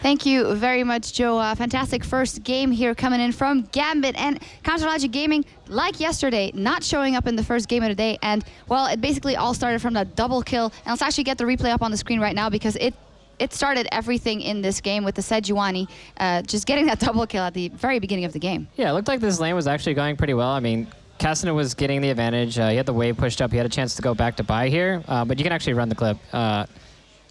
Thank you very much, Joe. Fantastic first game here coming in from Gambit and CLG Gaming. Like yesterday, not showing up in the first game of the day. And, well, it basically all started from that double kill. And let's actually get the replay up on the screen right now because it started everything in this game with the Sejuani just getting that double kill at the very beginning of the game. Yeah, it looked like this lane was actually going pretty well. I mean, Castanet was getting the advantage. He had the wave pushed up. He had a chance to go back to buy here. But you can actually run the clip.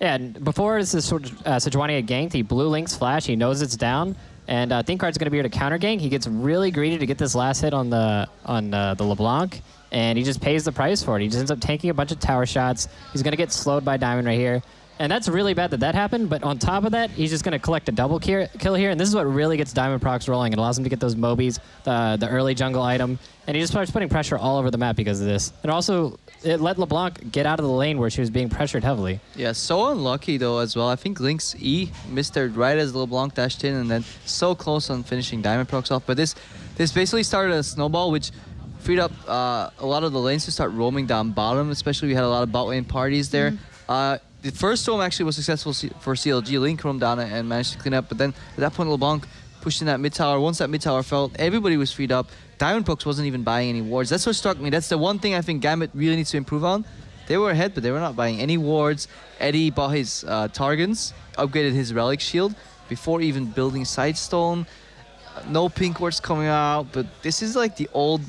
Yeah, and before Sejuani had ganked, he blew Link's flash. He knows it's down. And Thinkard's going to be here to counter gank. He gets really greedy to get this last hit on the LeBlanc. And he just pays the price for it. He just ends up taking a bunch of tower shots. He's going to get slowed by Diamond right here. And that's really bad that that happened, but on top of that, he's just going to collect a double kill here, and this is what really gets Diamond procs rolling. It allows him to get those Mobies, the early jungle item, and he just starts putting pressure all over the map because of this. And also, it let LeBlanc get out of the lane where she was being pressured heavily. Yeah, so unlucky though as well. I think Link's E missed her right as LeBlanc dashed in, and then so close on finishing Diamond procs off. But this basically started a snowball, which freed up a lot of the lanes to start roaming down bottom, especially we had a lot of bot lane parties there. The first roam actually was successful for CLG. Link roamed down and managed to clean up, but then at that point LeBlanc pushed in that mid tower. Once that mid tower fell, everybody was freed up. Diamond procs wasn't even buying any wards. That's what struck me. That's the one thing I think Gambit really needs to improve on. They were ahead, but they were not buying any wards. Eddie bought his Targans, upgraded his Relic Shield before even building Sightstone. No pink wards coming out, but this is like the old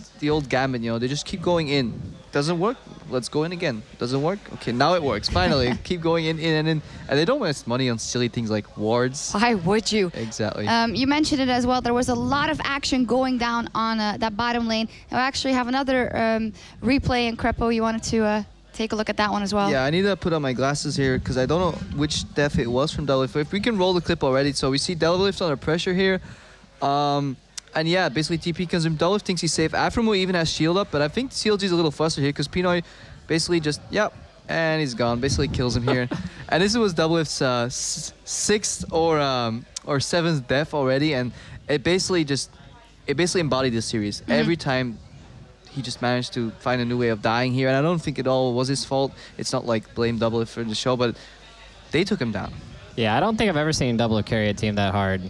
Gambit, you know, they just keep going in. Doesn't work, let's go in again. Doesn't work, okay, now it works, finally. Keep going in, and they don't waste money on silly things like wards. Why would you? Exactly. You mentioned it as well, there was a lot of action going down on that bottom lane. And we actually have another replay, and Krepo, you wanted to take a look at that one as well. Yeah, I need to put on my glasses here because I don't know which def it was from Doublelift. If we can roll the clip already, so we see Doublelift under pressure here. And yeah, basically TP comes in. Doublelift thinks he's safe. Aframo even has shield up, but I think CLG's a little flustered here because Pinoy basically just, yep, and he's gone. Basically kills him here. And this was Doublelift's 6th or 7th death already, and it basically embodied this series. Every time he just managed to find a new way of dying here, and I don't think it all was his fault. It's not like blame Doublelift for the show, but they took him down. Yeah, I don't think I've ever seen Doublelift carry a team that hard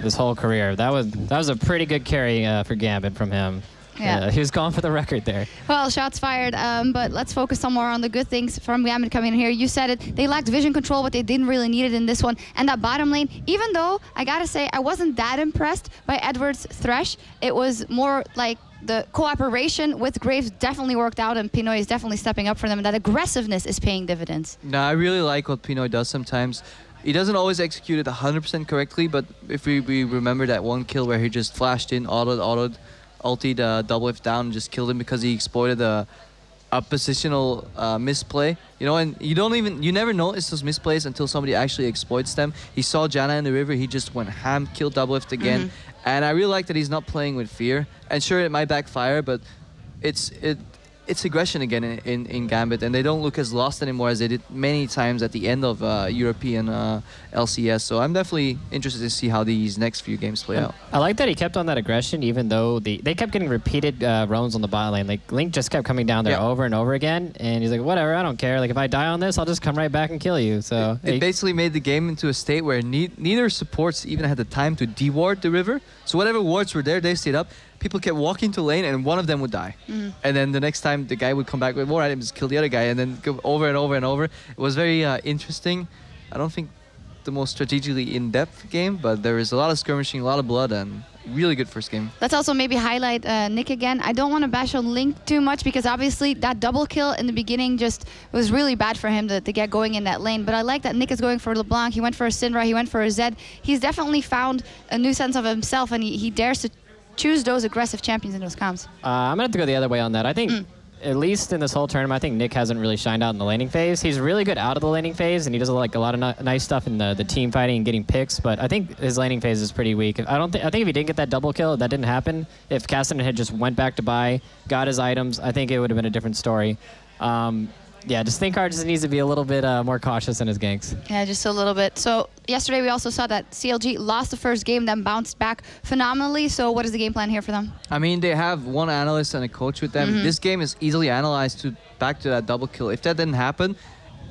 this whole career. That was a pretty good carry for Gambit from him. Yeah. He was going for the record there. Well, shots fired, but let's focus some more on the good things from Gambit coming in here. You said it, they lacked vision control, but they didn't really need it in this one. And that bottom lane, even though, I gotta say, I wasn't that impressed by Edward's Thresh, it was more like the cooperation with Graves definitely worked out, and Pinoy is definitely stepping up for them, and that aggressiveness is paying dividends. No, I really like what Pinoy does sometimes. He doesn't always execute it 100% correctly, but if we remember that one kill where he just flashed in, ultied Doublelift down and just killed him because he exploited a positional misplay. You know, and you never notice those misplays until somebody actually exploits them. He saw Janna in the river, he just went ham, killed Doublelift again. And I really like that he's not playing with fear. And sure, it might backfire, but it's aggression again in Gambit, and they don't look as lost anymore as they did many times at the end of European LCS. So I'm definitely interested to see how these next few games play out. I like that he kept on that aggression, even though they kept getting repeated roams on the bot lane. Like Link just kept coming down there over and over again, and he's like, whatever, I don't care. Like if I die on this, I'll just come right back and kill you. So it basically made the game into a state where neither supports even had the time to deward the river. So whatever wards were there, they stayed up. People kept walking to lane, and one of them would die. And then the next time, the guy would come back with more items, kill the other guy, and then go over and over and over. It was very interesting. I don't think the most strategically in-depth game, but there is a lot of skirmishing, a lot of blood, and really good first game. Let's also maybe highlight Nick again. I don't want to bash on Link too much because obviously that double kill in the beginning just was really bad for him to get going in that lane. But I like that Nick is going for LeBlanc. He went for a Syndra. He went for a Zed. He's definitely found a new sense of himself, and he dares to choose those aggressive champions in those comps. I'm going to have to go the other way on that. I think, at least in this whole tournament, I think Nick hasn't really shined out in the laning phase. He's really good out of the laning phase, and he does like a lot of nice stuff in the team fighting and getting picks, but I think his laning phase is pretty weak. I think if he didn't get that double kill, that didn't happen. If Castanet had just went back to buy, got his items, I think it would have been a different story. Yeah, just Thinkard just needs to be a little bit more cautious in his ganks. Yeah, just a little bit. So yesterday we also saw that CLG lost the first game, then bounced back phenomenally. So what is the game plan here for them? I mean, they have one analyst and a coach with them. This game is easily analyzed back to that double kill. If that didn't happen,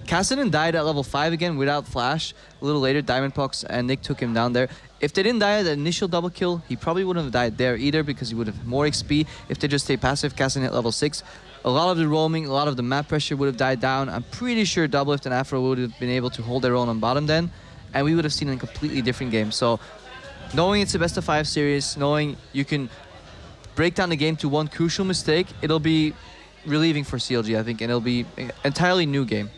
Cassidy died at level 5 again without flash. A little later, Diamondpox and Nick took him down there. If they didn't die at the initial double kill, he probably wouldn't have died there either because he would have more XP. If they just stay passive, Cassidy hit level 6. A lot of the roaming, a lot of the map pressure would have died down. I'm pretty sure Doublelift and Afro would have been able to hold their own on bottom then, and we would have seen a completely different game. So knowing it's a best of 5 series, knowing you can break down the game to one crucial mistake, it'll be relieving for CLG, I think, and it'll be an entirely new game.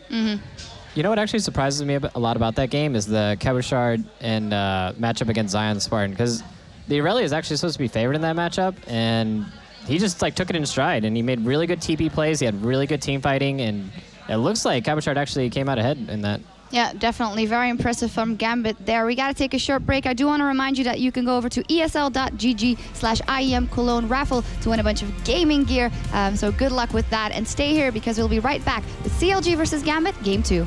You know what actually surprises me a lot about that game is the Kebushard and matchup against Zion Spartan, because the Irelia is actually supposed to be favored in that matchup, and he just like took it in stride, and he made really good TP plays. He had really good team fighting, and it looks like Kebushard actually came out ahead in that. Yeah, definitely. Very impressive from Gambit there. We got to take a short break. I do want to remind you that you can go over to esl.gg/IEM Cologne raffle to win a bunch of gaming gear. So good luck with that, and stay here because we'll be right back with CLG versus Gambit Game 2.